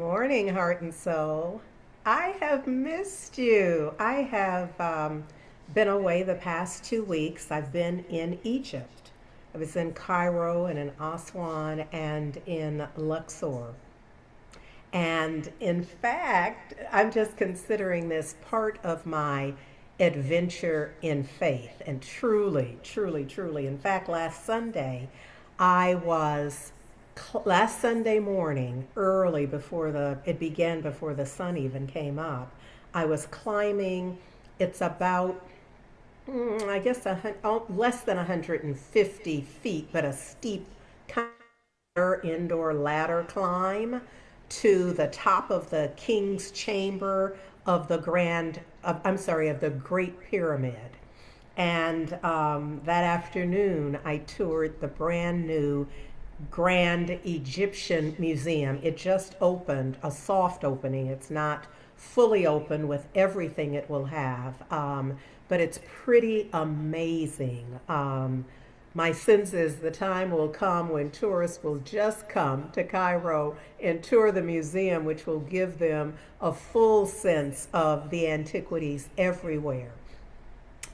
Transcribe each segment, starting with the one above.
morning, heart and soul. I have missed you. I have been away the past 2 weeks. I've been in Egypt. I was in Cairo and in Aswan and in Luxor. And in fact, I'm just considering this part of my adventure in faith. And truly, truly, truly, in fact, I was last Sunday morning, early before it began, before the sun even came up, I was climbing. It's about, I guess, less than 150 feet, but a steep kind of indoor ladder climb to the top of the king's chamber of the of the Great Pyramid. And that afternoon, I toured the brand new Grand Egyptian Museum. It just opened, a soft opening. It's not fully open with everything it will have, but it's pretty amazing. My sense is the time will come when tourists will just come to Cairo and tour the museum, which will give them a full sense of the antiquities everywhere.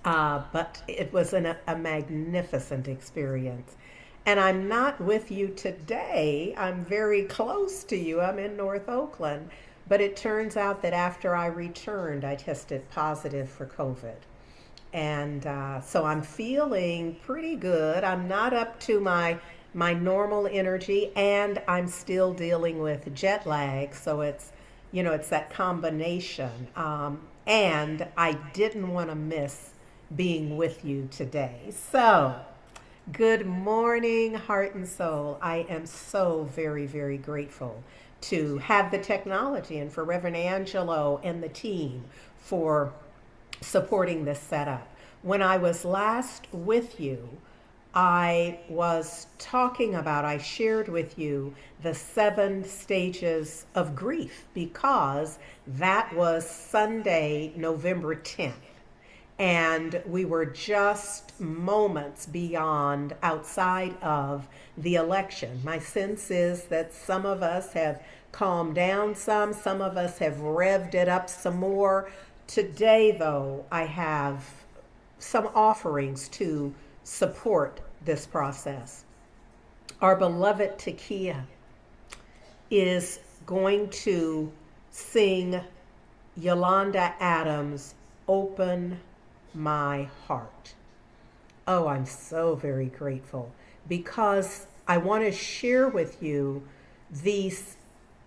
But it was a magnificent experience. And I'm not with you today. I'm very close to you. I'm in North Oakland. But it turns out that after I returned, I tested positive for COVID. And so I'm feeling pretty good. I'm not up to my normal energy, and I'm still dealing with jet lag. So it's that combination. And I didn't want to miss being with you today. So, good morning, heart and soul. I am so very, very grateful to have the technology and for Reverend Angelo and the team for supporting this setup. When I was last with you, I shared with you the 7 stages of grief because that was Sunday, November 10th. And we were just moments beyond outside of the election. My sense is that some of us have calmed down some of us have revved it up some more. Today, though, I have some offerings to support this process. Our beloved Takia is going to sing Yolanda Adams' Open My Heart. Oh, I'm so very grateful because I want to share with you these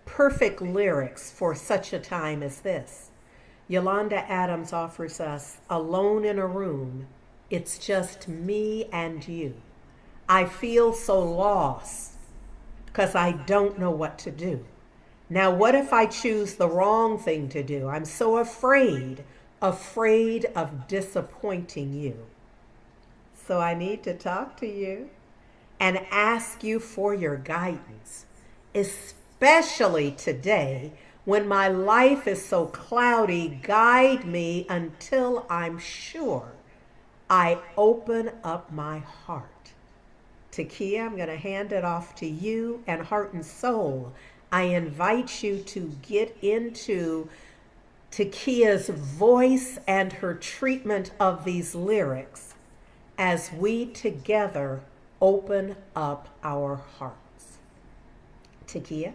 perfect lyrics for such a time as this. Yolanda Adams offers us alone in a room. It's just me and you. I feel so lost because I don't know what to do. Now, what if I choose the wrong thing to do? I'm so afraid of disappointing you. So I need to talk to you and ask you for your guidance, especially today when my life is so cloudy. Guide me until I'm sure I open up my heart. Takia, I'm going to hand it off to you, and heart and soul, I invite you to get into Takia's voice and her treatment of these lyrics as we together open up our hearts. Takia?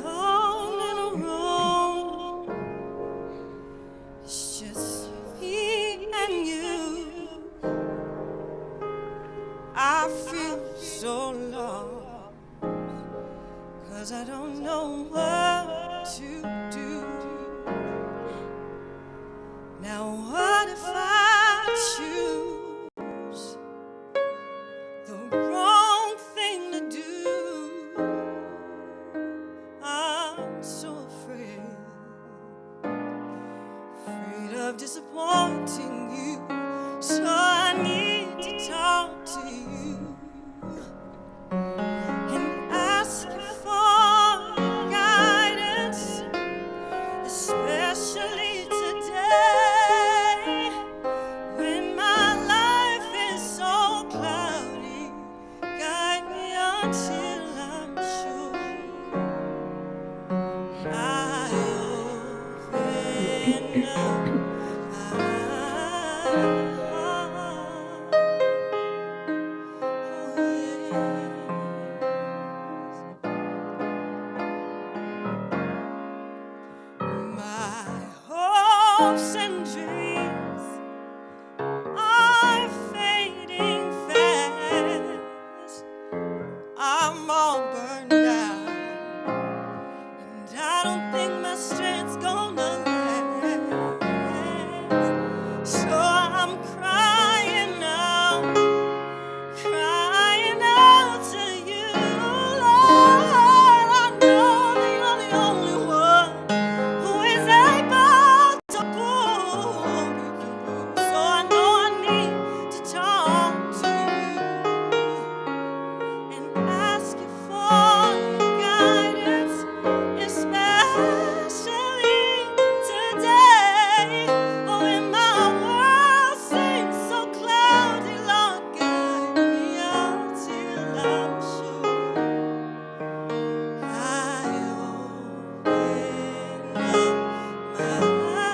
Alone in a room, it's just me and you. I feel so lost, 'cause I don't know what to do. Now what if I choose the wrong thing to do? I'm so afraid of disappointing you. So I need to talk to you and ask you for guidance, especially today. until I'm sure I open up my my hopes and dreams are fading fast. I'm all burned out, and I don't think my strength's gonna last. So I'm crying out to you, Lord. I know that you're the only one who is able to pull me through. So I know I need to talk to you and ask you for your guidance, especially today. Oh, when my world seems so cloudy, Lord, guide me until I'm sure I open up my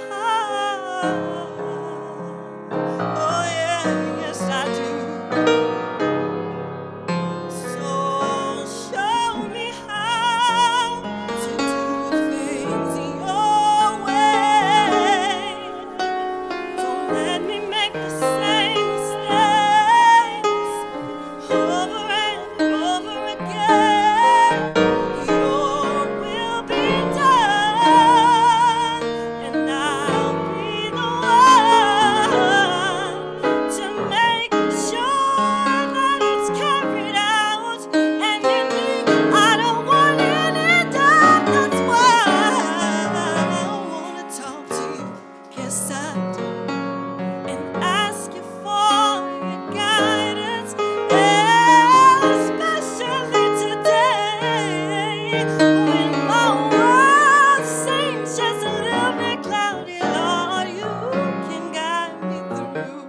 heart. Oh yeah, yes I do. So show me how to do things your way. Don't let me make the same mistakes over and over again. Your will be done, and I'll be the one to make sure that it's carried out. And in me, I don't want any doubt. That's why I wanna talk to you. Yes, I do. And ask you for your guidance, especially today when my world seems just a little bit cloudy. Lord, you can guide me through.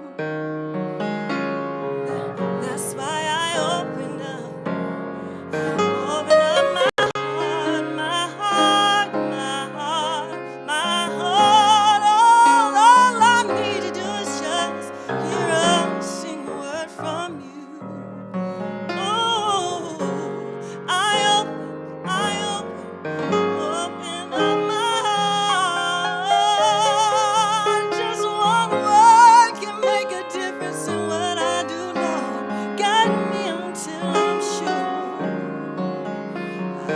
That's why I open up my heart, my heart, my heart, my heart. All I need to do is just hear a single word from you. Oh, I open up my heart. Just one word can make a difference in what I do, Lord. Guide me until I'm sure I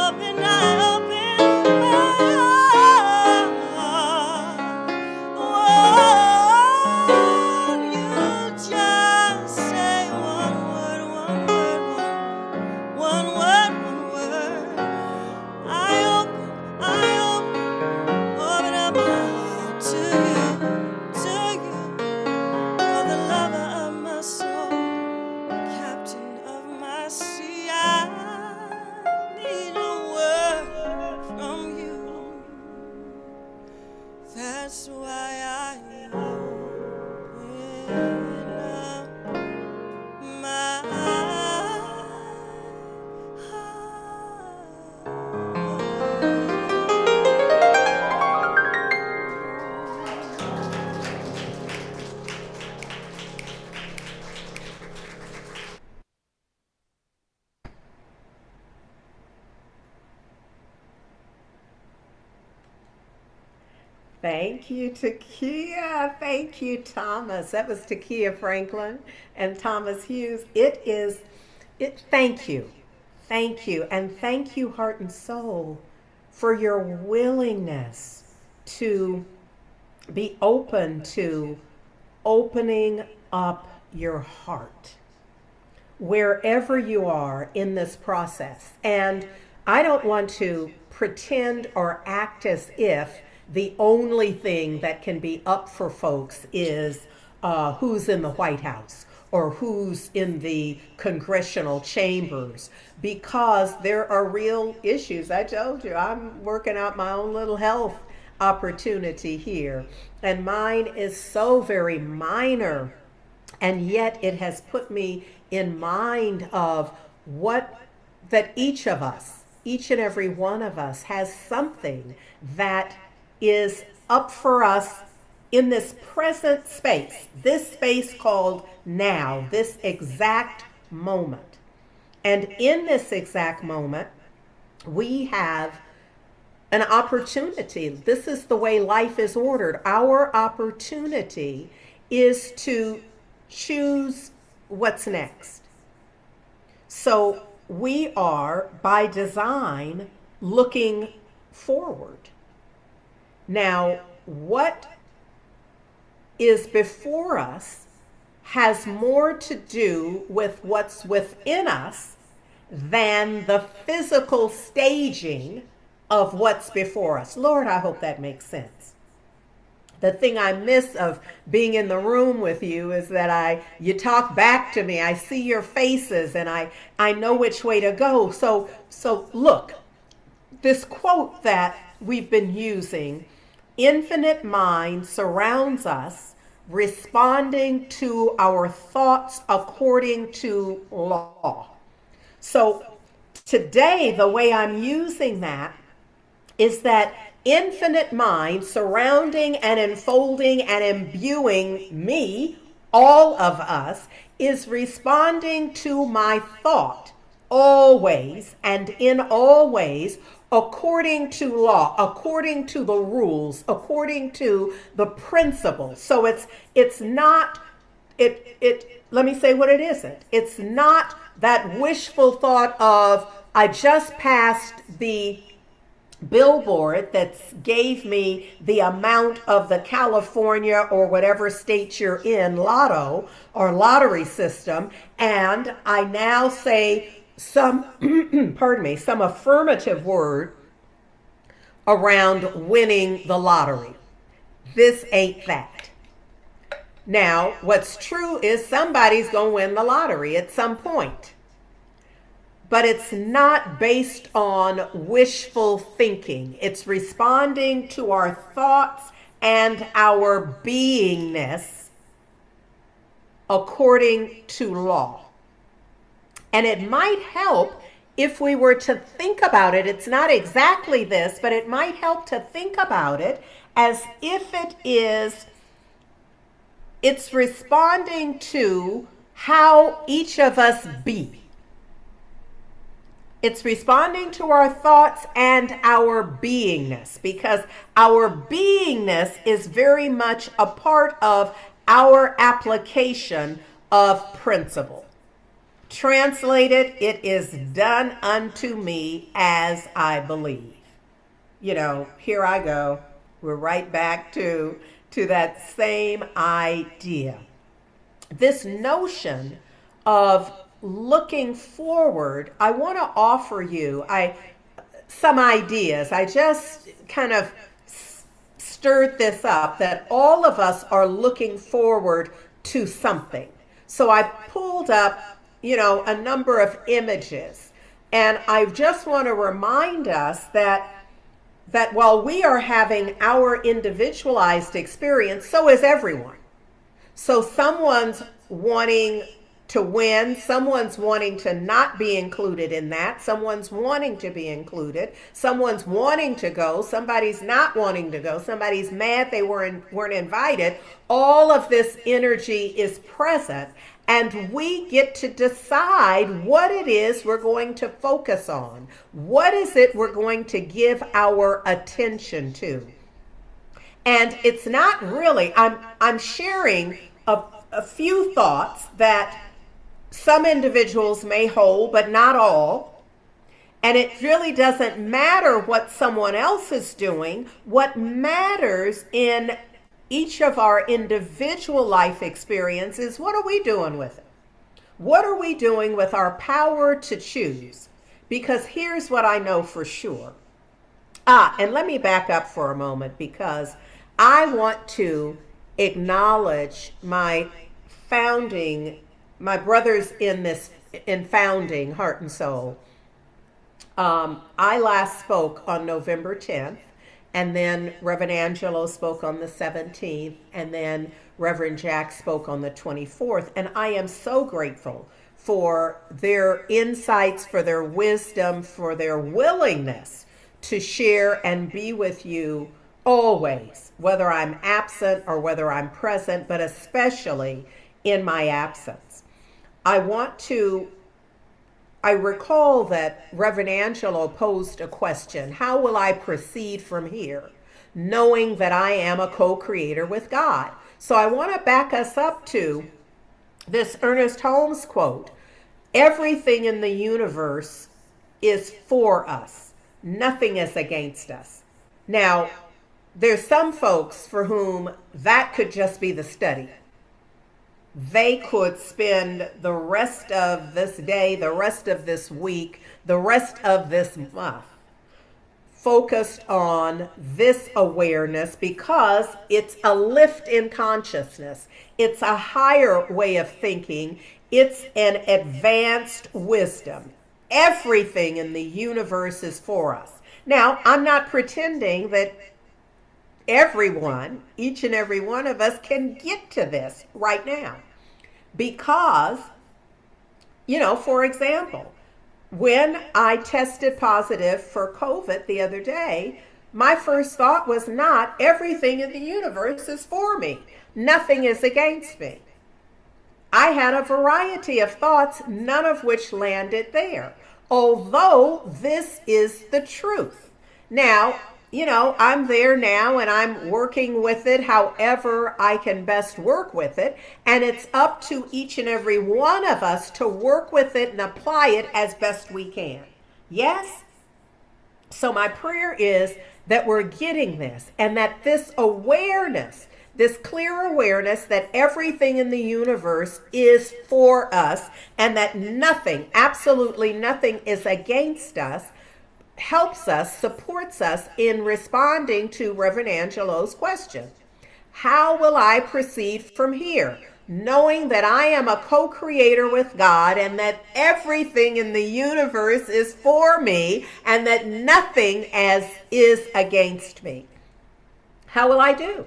open my heart. Won't you just say one word, one word, one word. I open up my heart to you. You're the lover of my soul, captain of my sea. I need a word from you. That's why I open up my heart. Thank you, Takia. Thank you, Thomas. That was Takia Franklin and Thomas Hughes. Thank you. Thank you. And thank you, heart and soul, for your willingness to be open to opening up your heart wherever you are in this process. And I don't want to pretend or act as if the only thing that can be up for folks is who's in the White House or who's in the congressional chambers, because there are real issues. I told you, I'm working out my own little health opportunity here, and mine is so very minor And yet it has put me in mind of what that each of us, each and every one of us, has something that is up for us in this present space, this space called now, this exact moment. And in this exact moment, we have an opportunity. This is the way life is ordered. Our opportunity is to choose what's next. So we are, by design, looking forward. Now, what is before us has more to do with what's within us than the physical staging of what's before us. Lord, I hope that makes sense. The thing I miss of being in the room with you is that you talk back to me. I see your faces and I know which way to go. So look, this quote that we've been using, infinite mind surrounds us, responding to our thoughts according to law. So today, the way I'm using that is that infinite mind surrounding and enfolding and imbuing me, all of us, is responding to my thought always and in all ways according to law, according to the rules, according to the principles. So it's not let me say what it isn't. It's not that wishful thought of I just passed the billboard that gave me the amount of the California or whatever state you're in lotto or lottery system, and I now say some some affirmative word around winning the lottery. This ain't that. Now, what's true is somebody's going to win the lottery at some point. But it's not based on wishful thinking. It's responding to our thoughts and our beingness according to law. And it might help if we were to think about it. It's not exactly this, but it might help to think about it as if it's responding to how each of us be. It's responding to our thoughts and our beingness, because our beingness is very much a part of our application of principle. Translated, it is done unto me as I believe. You know, here I go. We're right back to that same idea. This notion of looking forward, I want to offer you some ideas. I just kind of stirred this up that all of us are looking forward to something. So I pulled up, a number of images, and I just want to remind us that while we are having our individualized experience, so is everyone. So someone's wanting to win, someone's wanting to not be included in that, someone's wanting to be included, someone's wanting to go, somebody's not wanting to go, somebody's mad they weren't invited. All of this energy is present, and we get to decide what it is we're going to focus on. What is it we're going to give our attention to? And it's not really, I'm sharing a few thoughts that some individuals may hold, but not all. And it really doesn't matter what someone else is doing. What matters in each of our individual life experience is, what are we doing with it? What are we doing with our power to choose? Because here's what I know for sure. And let me back up for a moment, because I want to acknowledge my brothers in founding Heart and Soul. I last spoke on November 10th, And then Reverend Angelo spoke on the 17th, and then Reverend Jack spoke on the 24th. And I am so grateful for their insights, for their wisdom, for their willingness to share and be with you always, whether I'm absent or whether I'm present, but especially in my absence. I recall that Reverend Angelo posed a question: how will I proceed from here, knowing that I am a co-creator with God? So I want to back us up to this Ernest Holmes quote: everything in the universe is for us. Nothing is against us. Now, there's some folks for whom that could just be the study. They could spend the rest of this day, the rest of this week, the rest of this month focused on this awareness because it's a lift in consciousness. It's a higher way of thinking. It's an advanced wisdom. Everything in the universe is for us. Now, I'm not pretending that everyone, each and every one of us, can get to this right now. Because, for example, when I tested positive for COVID the other day, my first thought was not everything in the universe is for me. Nothing is against me. I had a variety of thoughts, none of which landed there, although this is the truth. Now, I'm there now and I'm working with it however I can best work with it. And it's up to each and every one of us to work with it and apply it as best we can. Yes? So my prayer is that we're getting this, and that this awareness, this clear awareness that everything in the universe is for us and that nothing, absolutely nothing is against us, helps us, supports us in responding to Reverend Angelo's question. How will I proceed from here? Knowing that I am a co-creator with God and that everything in the universe is for me and that nothing is against me. How will I do?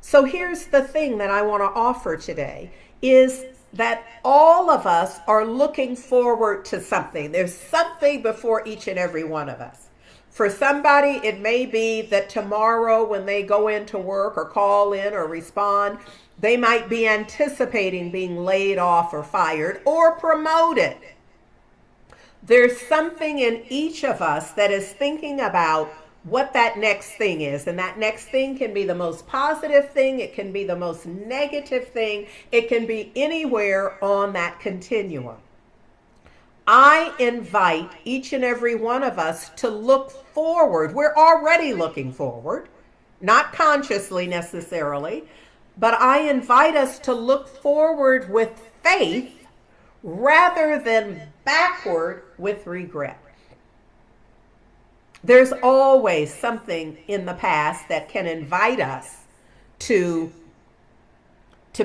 So here's the thing that I want to offer today is that all of us are looking forward to something. There's something before each and every one of us. For somebody, it may be that tomorrow when they go into work or call in or respond, they might be anticipating being laid off or fired or promoted. There's something in each of us that is thinking about what that next thing is. And that next thing can be the most positive thing. It can be the most negative thing. It can be anywhere on that continuum. I invite each and every one of us to look forward. We're already looking forward, not consciously necessarily, but I invite us to look forward with faith rather than backward with regret. There's always something in the past that can invite us to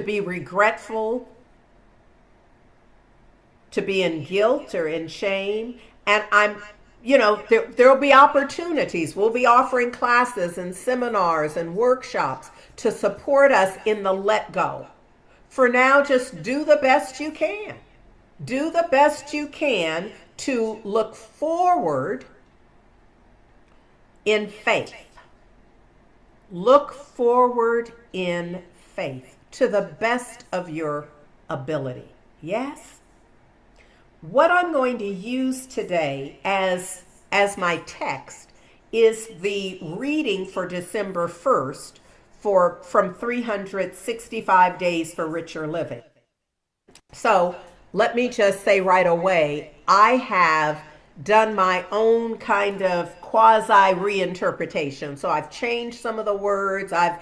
be regretful, to be in guilt or in shame. And there'll be opportunities. We'll be offering classes and seminars and workshops to support us in the let go. For now, just do the best you can. Do the best you can to look forward in faith. Look forward in faith to the best of your ability. Yes? What I'm going to use today as my text is the reading for December 1st from 365 Days for Richer Living. So let me just say right away, I have done my own kind of quasi reinterpretation. So I've changed some of the words. I've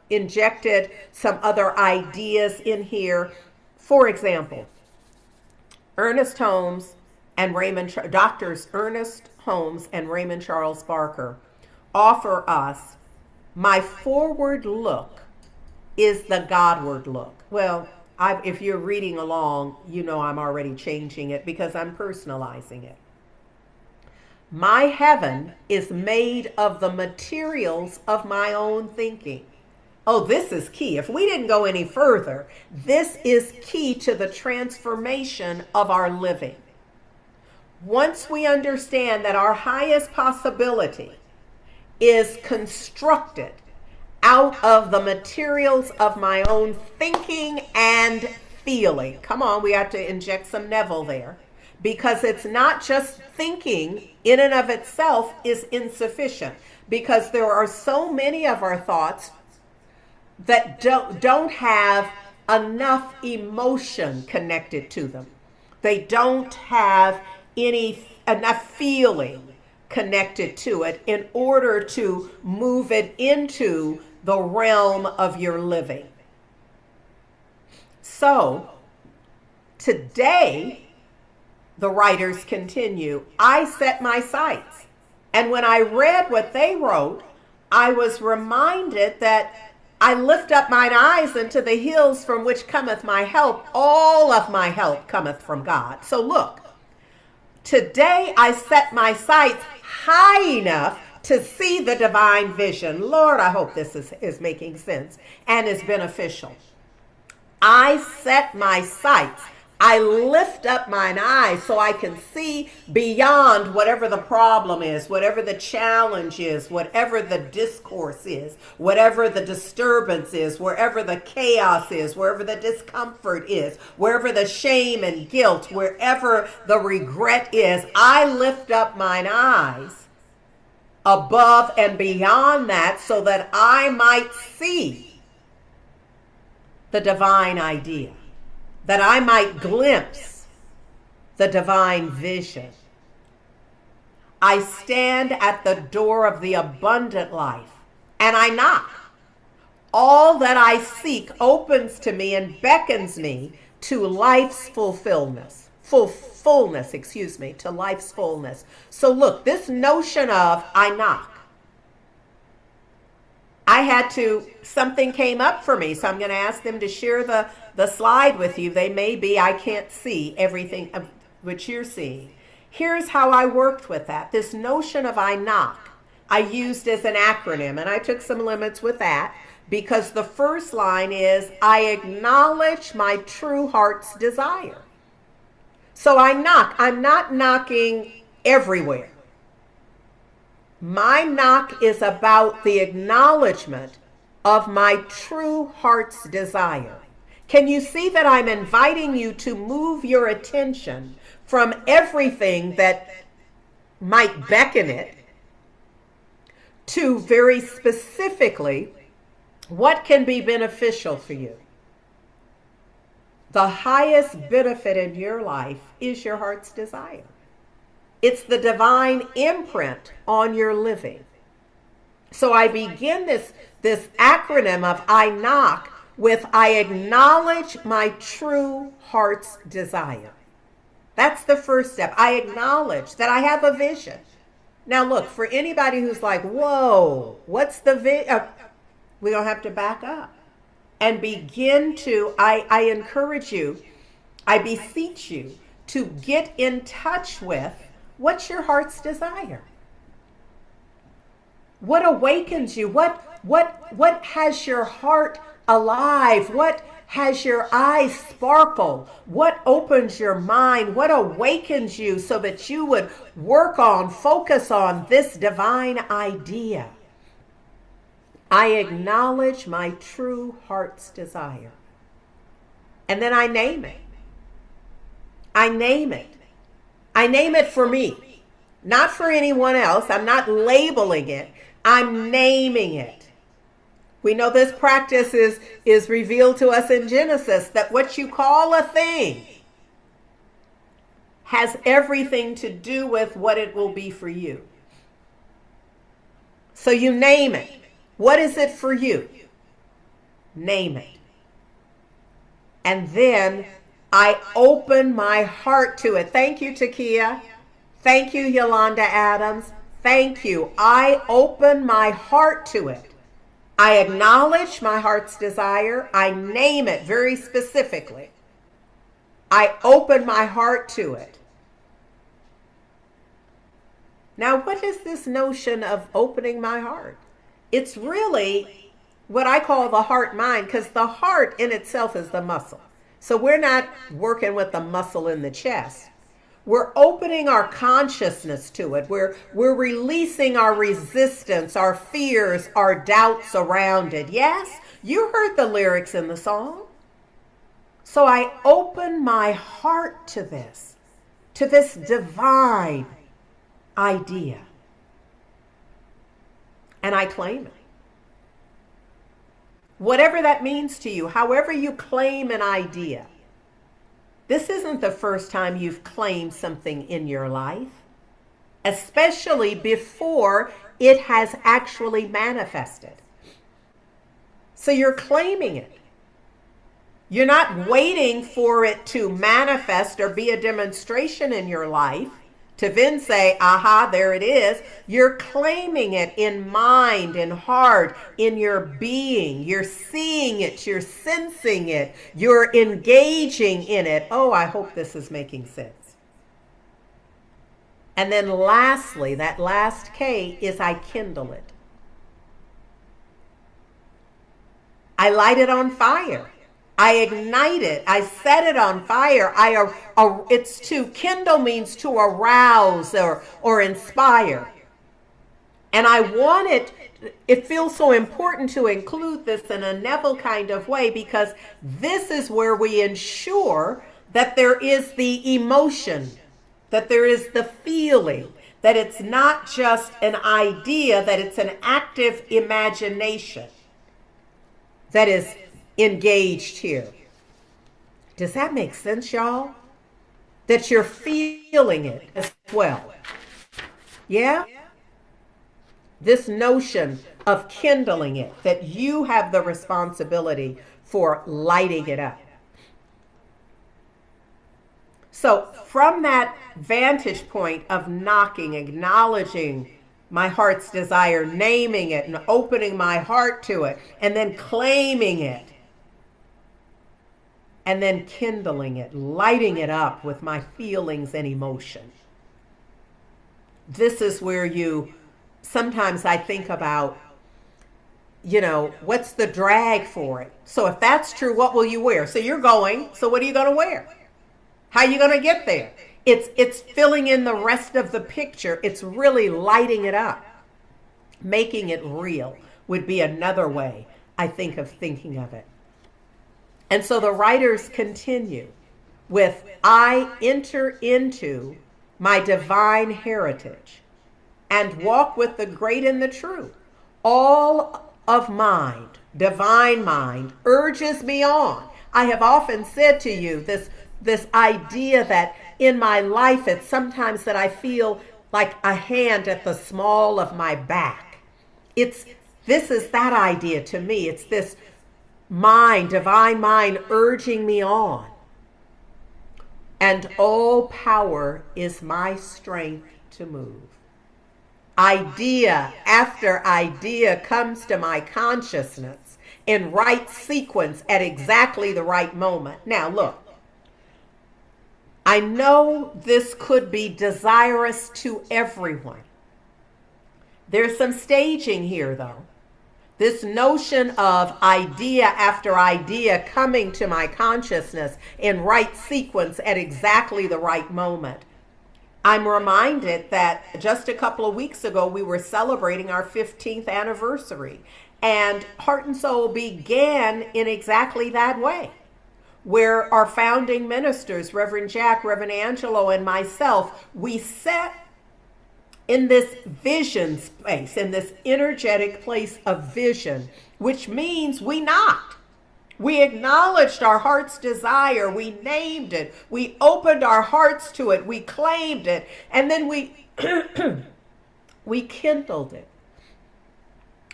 injected some other ideas in here. For example, Ernest Holmes and Doctors Ernest Holmes and Raymond Charles Barker offer us, my forward look is the Godward look. Well, if you're reading along, I'm already changing it because I'm personalizing it. My heaven is made of the materials of my own thinking. Oh, this is key. If we didn't go any further, this is key to the transformation of our living. Once we understand that our highest possibility is constructed out of the materials of my own thinking and feeling. Come on, we have to inject some Neville there. Because it's not just thinking in and of itself is insufficient. Because there are so many of our thoughts that don't have enough emotion connected to them. They don't have enough feeling connected to it in order to move it into the realm of your living. So, today, the writers continue, I set my sights. And when I read what they wrote, I was reminded that I lift up mine eyes unto the hills from which cometh my help. All of my help cometh from God. So look, today I set my sights high enough to see the divine vision. Lord, I hope this is making sense and is beneficial. I set my sights. I lift up mine eyes so I can see beyond whatever the problem is, whatever the challenge is, whatever the discourse is, whatever the disturbance is, wherever the chaos is, wherever the discomfort is, wherever the shame and guilt, wherever the regret is. I lift up mine eyes above and beyond that so that I might see the divine idea, that I might glimpse the divine vision. I stand at the door of the abundant life and I knock. All that I seek opens to me and beckons me to life's fullness, to life's fullness. So look, this notion of I knock. Something came up for me, so I'm going to ask them to share the slide with you. I can't see everything of what you're seeing. Here's how I worked with that. This notion of I knock, I used as an acronym, and I took some limits with that because the first line is, I acknowledge my true heart's desire. So I knock. I'm not knocking everywhere. My knock is about the acknowledgement of my true heart's desire. Can you see that I'm inviting you to move your attention from everything that might beckon it to very specifically what can be beneficial for you? The highest benefit in your life is your heart's desire. It's the divine imprint on your living. So I begin this acronym of I knock with I acknowledge my true heart's desire. That's the first step. I acknowledge that I have a vision. Now look, for anybody who's like, whoa, what's the vision? We're going to have to back up and begin to, I encourage you, I beseech you to get in touch with what's your heart's desire. What awakens you? What has your heart alive? What has your eyes sparkle? What opens your mind? What awakens you so that you would focus on this divine idea? I acknowledge my true heart's desire. And then I name it. I name it. I name it for me, not for anyone else. I'm not labeling it. I'm naming it. We know this practice is revealed to us in Genesis, that what you call a thing has everything to do with what it will be for you. So you name it. What is it for you? Name it. And then I open my heart to it. Thank you, Takia. Thank you, Yolanda Adams. Thank you. I open my heart to it. I acknowledge my heart's desire. I name it very specifically. I open my heart to it. Now, what is this notion of opening my heart? It's really what I call the heart mind, because the heart in itself is the muscle. So we're not working with the muscle in the chest. We're opening our consciousness to it. We're releasing our resistance, our fears, our doubts around it. Yes, you heard the lyrics in the song. So I open my heart to this divine idea. And I claim it. Whatever that means to you, however you claim an idea. This isn't the first time you've claimed something in your life, especially before it has actually manifested. So you're claiming it. You're not waiting for it to manifest or be a demonstration in your life to then say, aha, there it is. You're claiming it in mind, in heart, in your being. You're seeing it. You're sensing it. You're engaging in it. Oh, I hope this is making sense. And then lastly, that last K is I kindle it. I light it on fire. I ignite it. I set it on fire. It's to kindle means to arouse or inspire. And I want it feels so important to include this in a Neville kind of way, because this is where we ensure that there is the emotion, that there is the feeling, that it's not just an idea, that it's an active imagination that is engaged here. Does that make sense, y'all? That you're feeling it as well. Yeah? This notion of kindling it, that you have the responsibility for lighting it up. So from that vantage point of knocking, acknowledging my heart's desire, naming it and opening my heart to it, and then claiming it, and then kindling it, lighting it up with my feelings and emotion. This is where sometimes I think about, what's the drag for it? So if that's true, what will you wear? So you're going, so what are you going to wear? How are you going to get there? It's filling in the rest of the picture. It's really lighting it up. Making it real would be another way, I think, of thinking of it. And so the writers continue with, I enter into my divine heritage and walk with the great and the true. All of mind, divine mind, urges me on. I have often said to you this idea that in my life, it's sometimes that I feel like a hand at the small of my back. This is that idea to me. It's this mind, divine mind, urging me on. And all power is my strength to move. Idea after idea comes to my consciousness in right sequence at exactly the right moment. Now look, I know this could be desirous to everyone. There's some staging here though. This notion of idea after idea coming to my consciousness in right sequence at exactly the right moment. I'm reminded that just a couple of weeks ago, we were celebrating our 15th anniversary, and Heart and Soul began in exactly that way, where our founding ministers, Reverend Jack, Reverend Angelo, and myself, we sat in this vision space, in this energetic place of vision, which means we knocked. We acknowledged our heart's desire. We named it. We opened our hearts to it. We claimed it. And then we, we kindled it.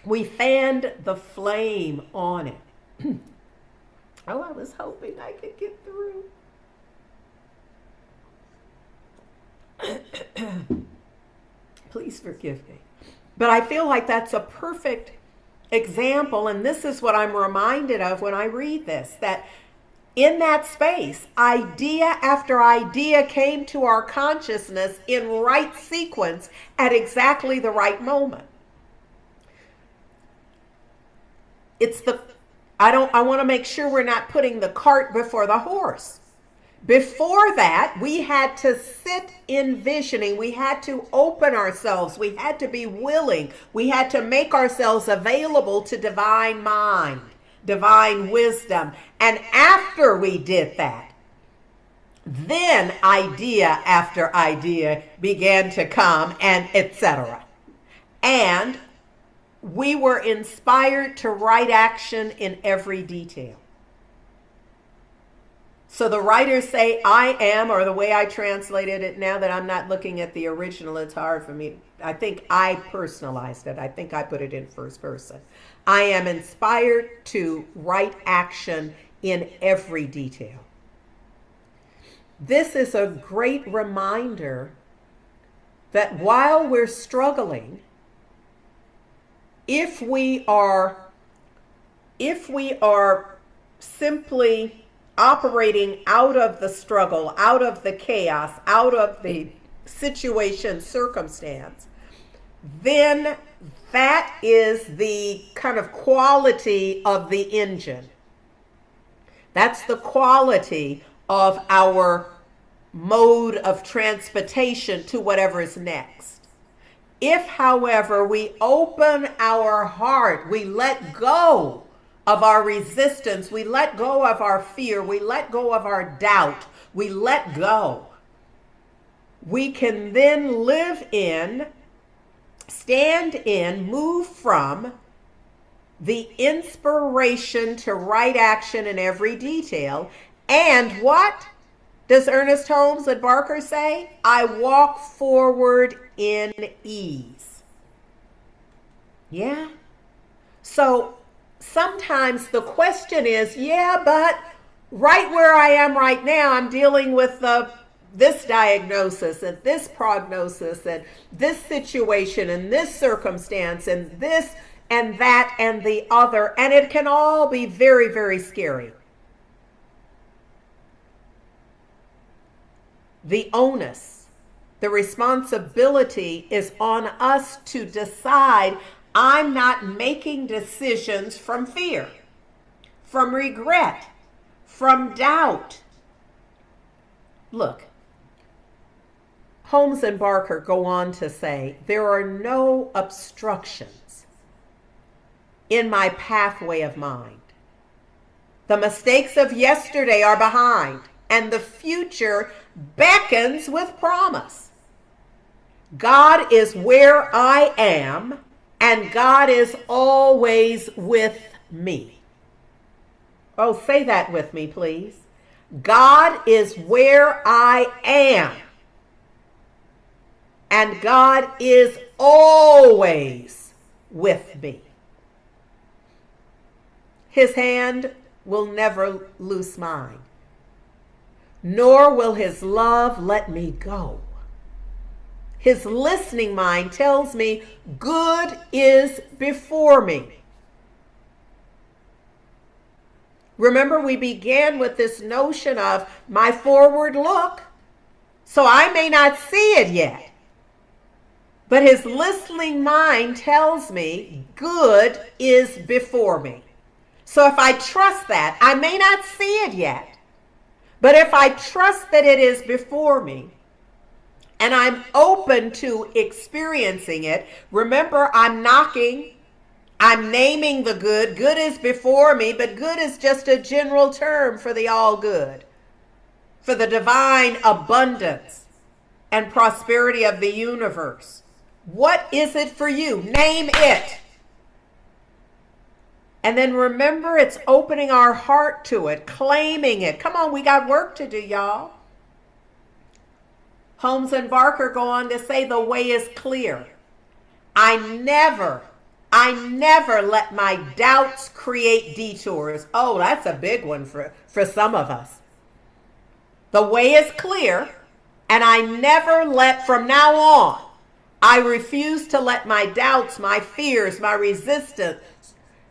We fanned the flame on it. Oh, I was hoping I could get through. Please forgive me. But I feel like that's a perfect example, and this is what I'm reminded of when I read this, that In that space, idea after idea came to our consciousness in right sequence at exactly the right moment. I want to make sure we're not putting the cart before the horse. Before that, we had to sit envisioning. We had to open ourselves. We had to be willing. We had to make ourselves available to divine mind, divine wisdom. And after we did that, then idea after idea began to come, and etc. And we were inspired to right action in every detail. So the writers say I am, or the way I translated it, now that I'm not looking at the original, it's hard for me. I think I personalized it. I think I put it in first person. I am inspired to right action in every detail. This is a great reminder that while we're struggling, if we are simply operating out of the struggle, out of the chaos, out of the situation, circumstance, then that is the kind of quality of the engine. That's the quality of our mode of transportation to whatever is next. If, however, we open our heart, we let go of our resistance, we let go of our fear, we let go of our doubt, we let go, we can then live in, stand in, move from the inspiration to right action in every detail. And what does Ernest Holmes and Barker say? I walk forward in ease. Yeah. So sometimes the question is, yeah, but right where I am right now, I'm dealing with this diagnosis and this prognosis and this situation and this circumstance and this and that and the other. And it can all be very, very scary. The onus, the responsibility is on us to decide I'm not making decisions from fear, from regret, from doubt. Look, Holmes and Barker go on to say, there are no obstructions in my pathway of mind. The mistakes of yesterday are behind, and the future beckons with promise. God is where I am, and God is always with me. Oh, say that with me, please. God is where I am, and God is always with me. His hand will never loose mine, nor will his love let me go. His listening mind tells me good is before me. Remember, we began with this notion of my forward look, so I may not see it yet. But his listening mind tells me good is before me. So if I trust that, I may not see it yet. But if I trust that it is before me, and I'm open to experiencing it, remember, I'm knocking, I'm naming the good. Good is before me, but good is just a general term for the all good, for the divine abundance and prosperity of the universe. What is it for you? Name it. And then remember, it's opening our heart to it, claiming it. Come on, we got work to do, y'all. Holmes and Barker go on to say the way is clear. I never let my doubts create detours. Oh, that's a big one for some of us. The way is clear, and I never let, from now on, I refuse to let my doubts, my fears, my resistance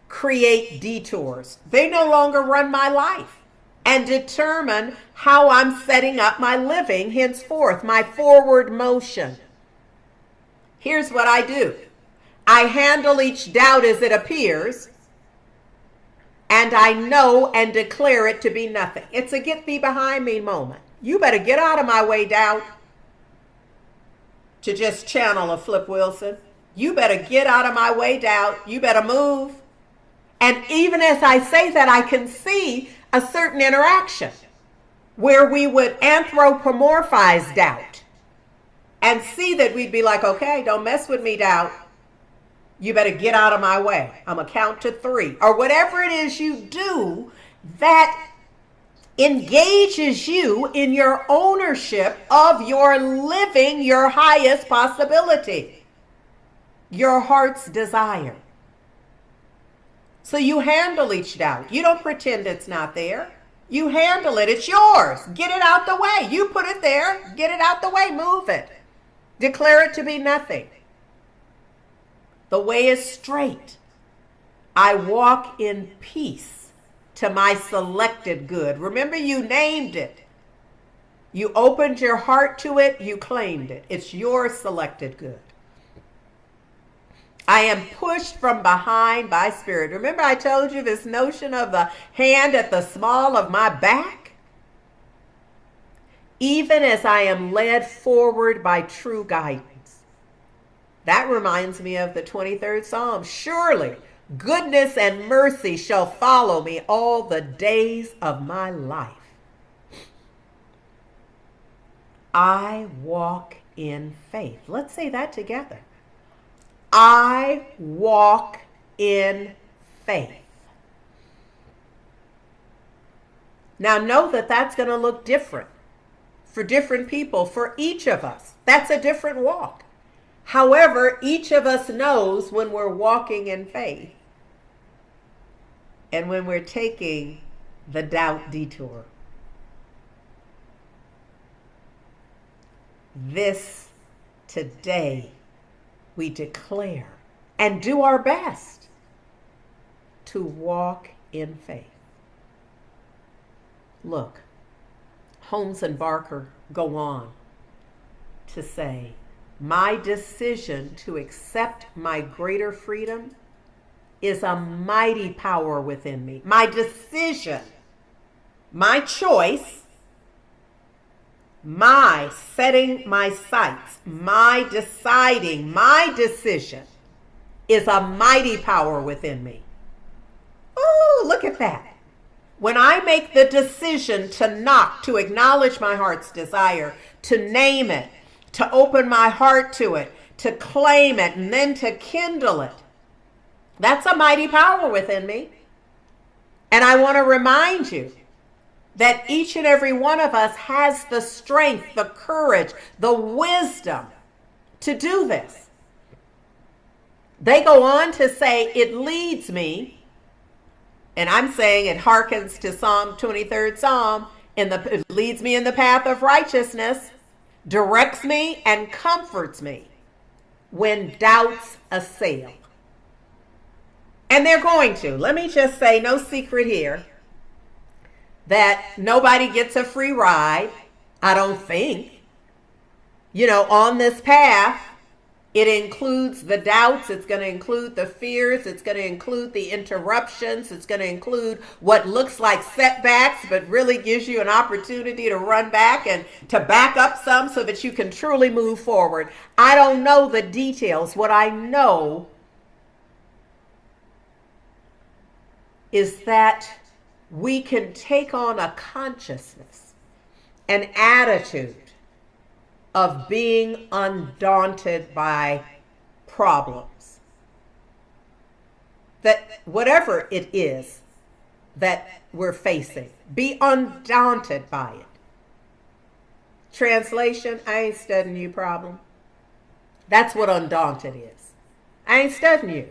create detours. They no longer run my life. and determine how I'm setting up my living henceforth, my forward motion. Here's what I do. I handle each doubt as it appears, and I know and declare it to be nothing. It's a get thee behind me moment. You better get out of my way, doubt. To just channel a Flip Wilson. You better get out of my way, doubt. You better move. And even as I say that, I can see a certain interaction where we would anthropomorphize doubt and see that we'd be like, okay, don't mess with me, doubt. You better get out of my way. I'm going to count to 3. Or whatever it is you do that engages you in your ownership of your living your highest possibility, your heart's desire. So you handle each doubt. You don't pretend it's not there. You handle it. It's yours. Get it out the way. You put it there. Get it out the way. Move it. Declare it to be nothing. The way is straight. I walk in peace to my selected good. Remember, you named it. You opened your heart to it. You claimed it. It's your selected good. I am pushed from behind by spirit. Remember I told you this notion of the hand at the small of my back? Even as I am led forward by true guidance. That reminds me of the 23rd Psalm. Surely goodness and mercy shall follow me all the days of my life. I walk in faith. Let's say that together. I walk in faith. Now know that that's going to look different for different people, for each of us. That's a different walk. However, each of us knows when we're walking in faith and when we're taking the doubt detour. This today we declare and do our best to walk in faith. Look, Holmes and Barker go on to say, my decision to accept my greater freedom is a mighty power within me. My decision, my choice, my setting my sights, my deciding, my decision is a mighty power within me. Oh, look at that. When I make the decision to knock, to acknowledge my heart's desire, to name it, to open my heart to it, to claim it, and then to kindle it, that's a mighty power within me. And I want to remind you that each and every one of us has the strength, the courage, the wisdom to do this. They go on to say, it leads me, and I'm saying it harkens to Psalm 23rd Psalm, it leads me in the path of righteousness, directs me and comforts me when doubts assail. And they're going to. Let me just say, no secret here, that nobody gets a free ride, I don't think. You know, on this path, it includes the doubts, it's going to include the fears, it's going to include the interruptions, it's going to include what looks like setbacks, but really gives you an opportunity to run back and to back up some so that you can truly move forward. I don't know the details. What I know is that we can take on a consciousness, an attitude of being undaunted by problems. That whatever it is that we're facing, be undaunted by it. Translation, I ain't studying you, problem. That's what undaunted is. I ain't studying you.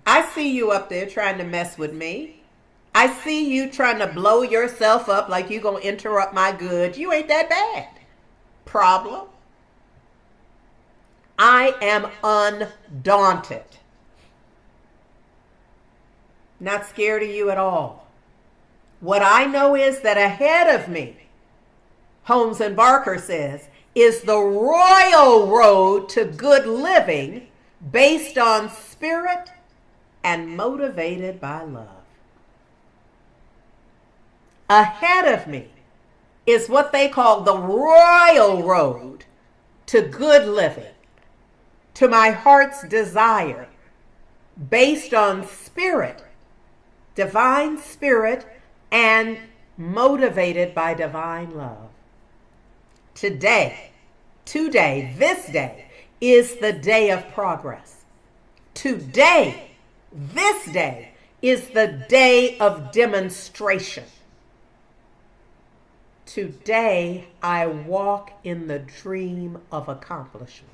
I see you up there trying to mess with me. I see you trying to blow yourself up like you're going to interrupt my good. You ain't that bad. Problem. I am undaunted. Not scared of you at all. What I know is that ahead of me, Holmes and Barker says, is the royal road to good living based on spirit and motivated by love. Ahead of me is what they call the royal road to good living, to my heart's desire, based on spirit, divine spirit, and motivated by divine love. Today, this day, is the day of progress. Today, this day, is the day of demonstration. Today, I walk in the dream of accomplishment.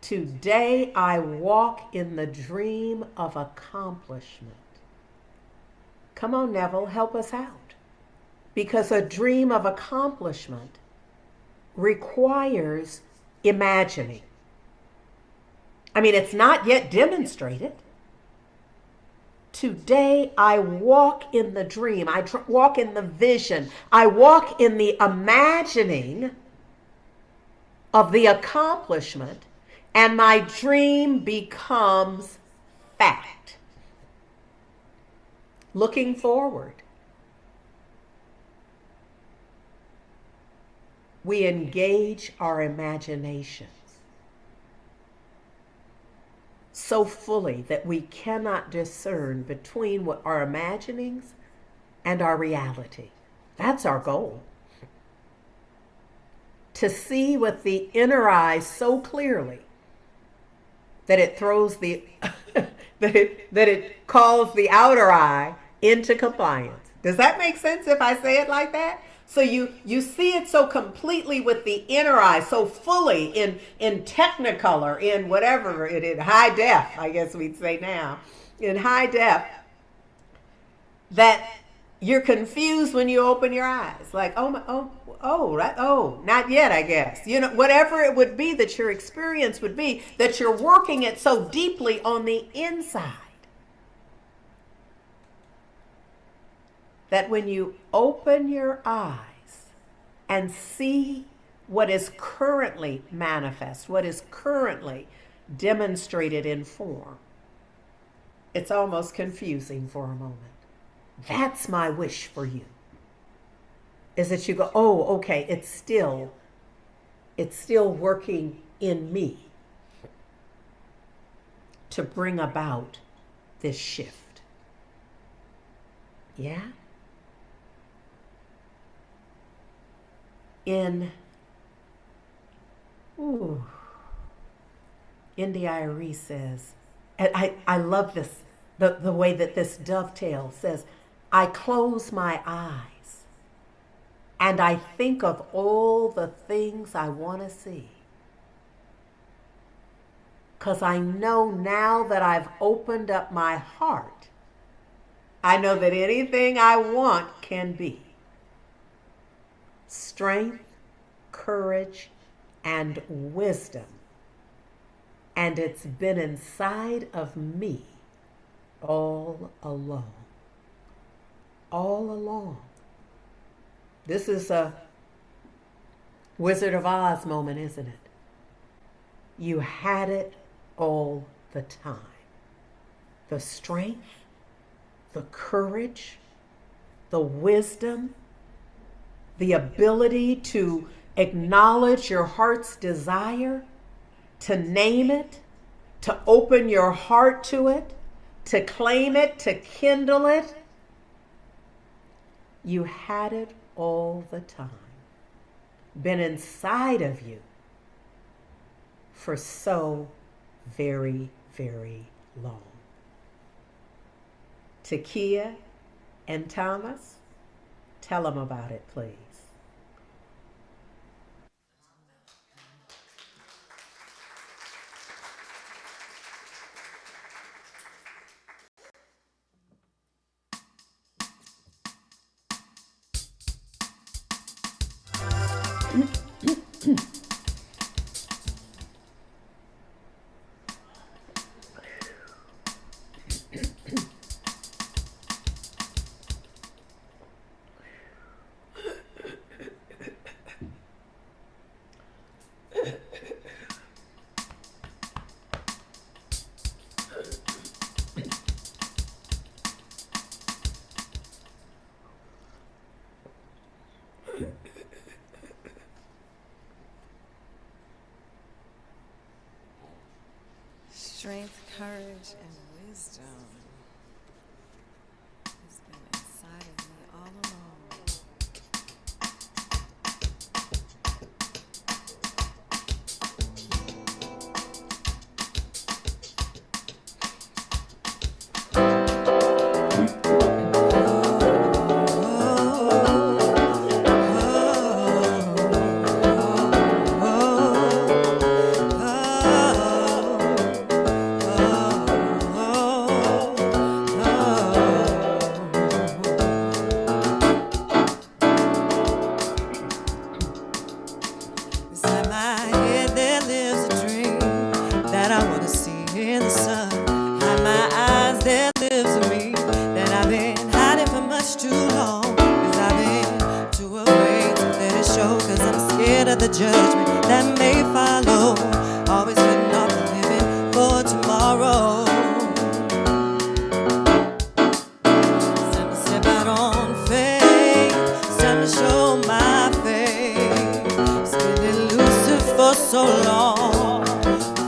Today, I walk in the dream of accomplishment. Come on, Neville, help us out. Because a dream of accomplishment requires imagining. I mean, it's not yet demonstrated. Today, I walk in the dream. I walk in the vision. I walk in the imagining of the accomplishment, and my dream becomes fact. Looking forward, we engage our imaginations so fully that we cannot discern between what our imaginings and our reality. That's our goal. To see with the inner eye so clearly that it throws the that it calls the outer eye into compliance. Does that make sense if I say it like that? So you see it so completely with the inner eye, so fully in technicolor, in whatever it is, high def, I guess we'd say now, in high def, that you're confused when you open your eyes. Like, not yet, I guess. You know, whatever it would be that your experience would be, that you're working it so deeply on the inside, that when you open your eyes and see what is currently manifest, what is currently demonstrated in form, it's almost confusing for a moment. That's my wish for you, is that you go, oh, okay, it's still working in me to bring about this shift. Yeah? India Irie says, and I love this, the way that this dovetail says, I close my eyes and I think of all the things I want to see. Because I know now that I've opened up my heart, I know that anything I want can be. Strength, courage, and wisdom. And it's been inside of me all along. All along. This is a Wizard of Oz moment, isn't it? You had it all the time. The strength, the courage, the wisdom, the ability to acknowledge your heart's desire, to name it, to open your heart to it, to claim it, to kindle it. You had it all the time. Been inside of you for so very, very long. Takia and Thomas, tell them about it, please. and wisdom has been inside of me all along. Inside my head there lives a dream that I wanna see in the sun. Behind my eyes there lives a me that I've been hiding for much too long. 'Cause I've been too afraid to let it show. 'Cause I'm scared of the judgment that may follow. Always putting off the living for tomorrow. It's time to step out on faith. It's time to show my faith. Been elusive for so long.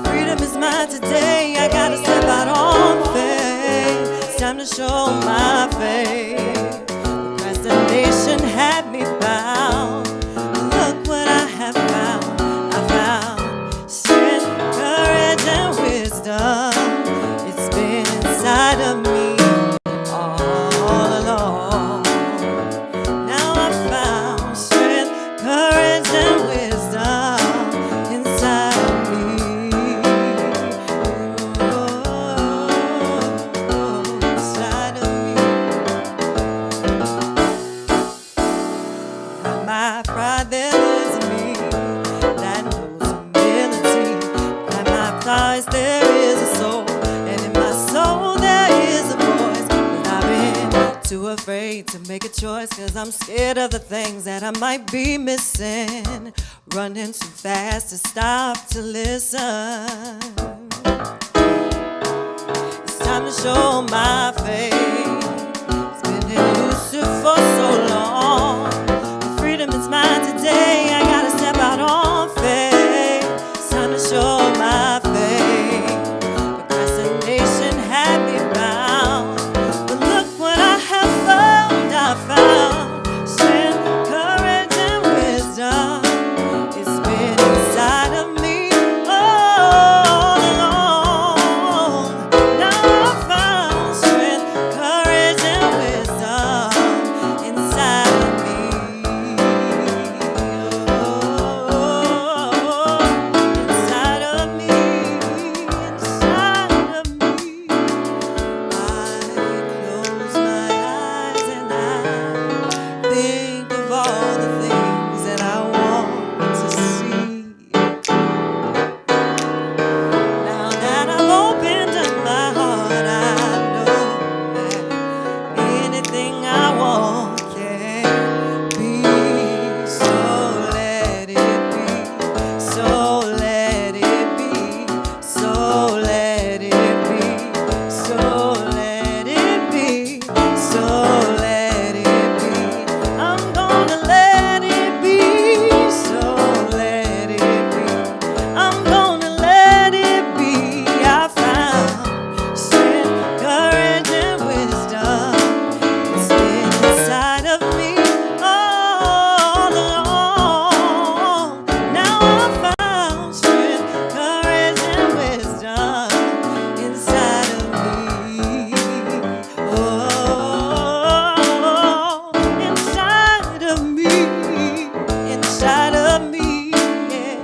Freedom is mine today. I gotta step out on faith. It's time to show my faith. Procrastination had me bound. Look what I have found. I found strength, courage, and wisdom. It's been inside of me all along. Now I found strength, courage, and wisdom inside of me. Inside of me. Behind my pride there lives a me that knows humility. Behind my thighs there is a soul, and in my soul there is a voice. And I've been too afraid to make a choice. 'Cause I'm scared of the things that I might be missing. Running too fast to stop to listen. It's time to show my faith. It's been elusive for so long. Freedom is mine today. I gotta step out on faith. It's time to show my faith. Procrastination had me bound. But look what I have found. I found strength, courage, and wisdom. It's been inside of me all along. Now I found strength, courage, and wisdom inside of me. Inside of me, inside of me. I close my eyes and I think of all the things that I want to see. Now that I've opened up my heart, I know that anything I want can be. So let it be. So let it be. So let it be. So let it be. So let it be. I'm gonna let it be. So let it be. I'm gonna let it be. I found strength, courage, and wisdom. It's been inside of me all along. Now I found strength, courage, and wisdom inside of me. Oh, inside of me, inside of me, yeah.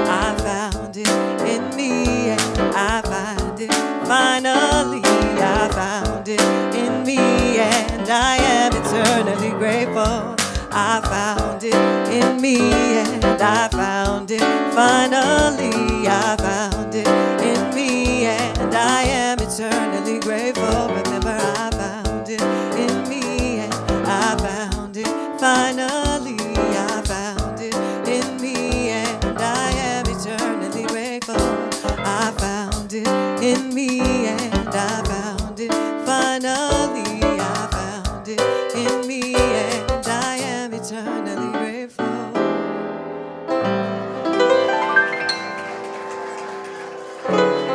I found it in me, and I found it finally. I found it in me, and I am eternally grateful. I found it in me, and I found it finally. I found it in me, and I am eternally grateful.